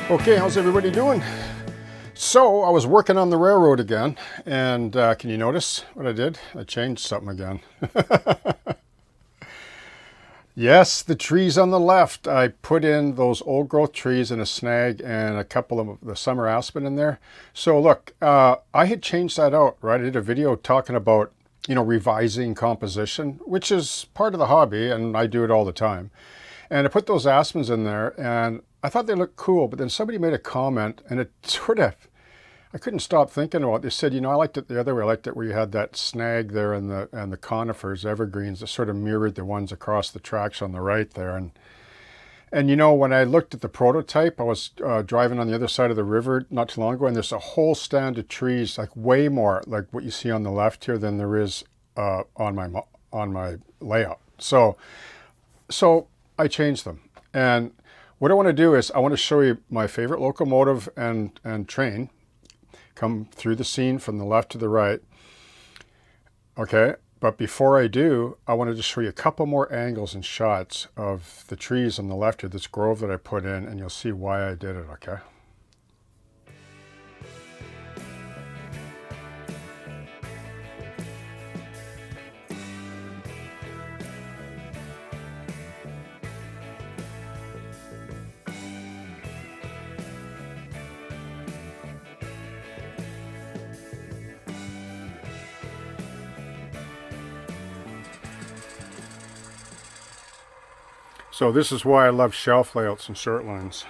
Okay, how's everybody doing? So I was working on the railroad again, and can you notice what I did? I changed something again. Yes, the trees on the left. I put in those old growth trees in a snag and a couple of the summer aspen in there. So look, I had changed that out, right? I did a video talking about, revising composition, which is part of the hobby, and I do it all the time. And I put those aspens in there, and I thought they looked cool, but then somebody made a comment, and it sort of, I couldn't stop thinking about it. They said, I liked it the other way. I liked it where you had that snag there and the conifers, evergreens, that sort of mirrored the ones across the tracks on the right there. And when I looked at the prototype, I was driving on the other side of the river not too long ago, and there's a whole stand of trees, like way more like what you see on the left here than there is on my layout. So I changed them. And what I want to do is I want to show you my favorite locomotive and train come through the scene from the left to the right. Okay, but before I do, I want to just show you a couple more angles and shots of the trees on the left here, this grove that I put in, and you'll see why I did it, okay? So this is why I love shelf layouts and short lines.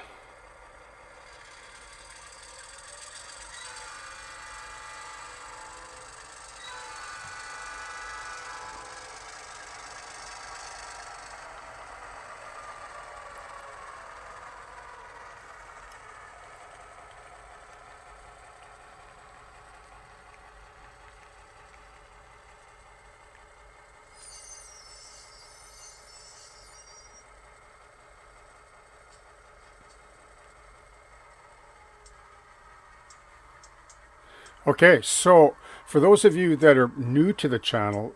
Okay, so for those of you that are new to the channel,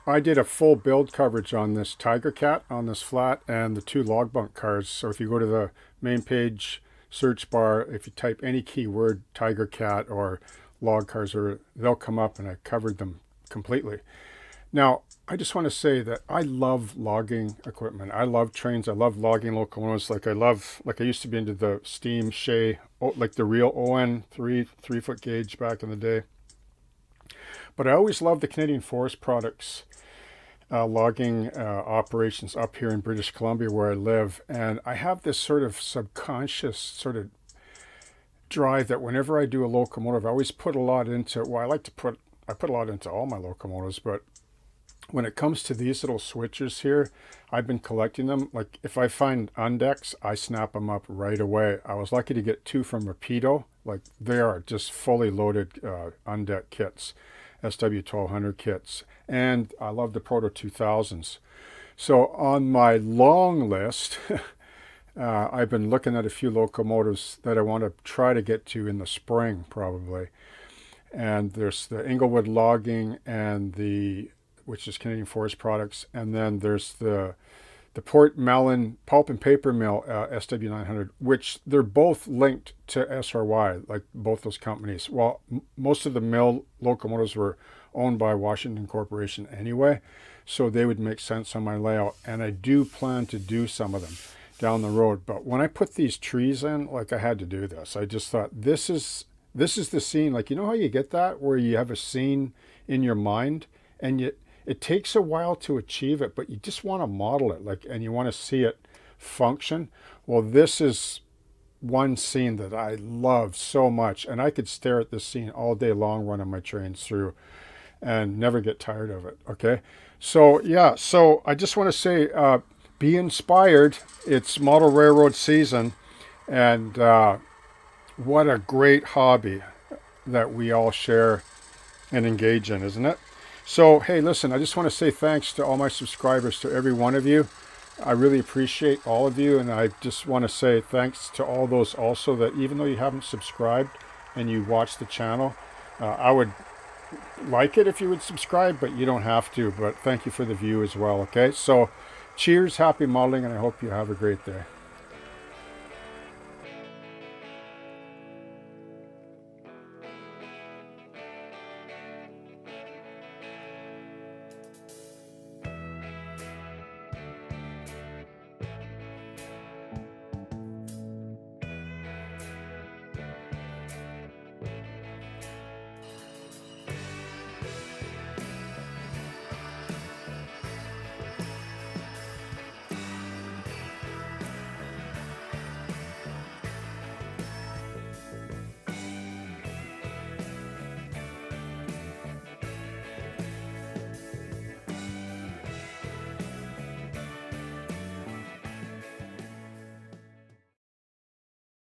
I did a full build coverage on this Tiger Cat on this flat and the two log bunk cars. So if you go to the main page search bar, if you type any keyword Tiger Cat or log cars, they'll come up, and I covered them completely. Now, I just want to say that I love logging equipment. I love trains. I love logging locomotives. Like I used to be into the steam Shea, like the real ON 3-foot gauge back in the day. But I always loved the Canadian Forest Products logging operations up here in British Columbia where I live. And I have this sort of subconscious sort of drive that whenever I do a locomotive, I always put a lot into, well, I put a lot into all my locomotives, but when it comes to these little switches here, I've been collecting them. Like if I find undecks, I snap them up right away. I was lucky to get two from Proto. Like they are just fully loaded undeck kits, SW1200 kits. And I love the Proto 2000s. So on my long list, I've been looking at a few locomotives that I want to try to get to in the spring probably. And there's the Inglewood Logging and which is Canadian Forest Products, and then there's the Port Mellon Pulp and Paper Mill SW900, which they're both linked to SRY, like both those companies. Well, most of the mill locomotives were owned by Washington Corporation anyway, so they would make sense on my layout, and I do plan to do some of them down the road. But when I put these trees in, like I had to do this. I just thought this is the scene. Like, you know how you get that where you have a scene in your mind and it takes a while to achieve it, but you just want to model it, like, and you want to see it function. Well, this is one scene that I love so much, and I could stare at this scene all day long running my trains through and never get tired of it. Okay, so yeah, so I just want to say, be inspired. It's model railroad season, and what a great hobby that we all share and engage in, isn't it? So, hey, listen, I just want to say thanks to all my subscribers, to every one of you. I really appreciate all of you, and I just want to say thanks to all those also that even though you haven't subscribed and you watch the channel, I would like it if you would subscribe, but you don't have to. But thank you for the view as well, okay? So, cheers, happy modeling, and I hope you have a great day.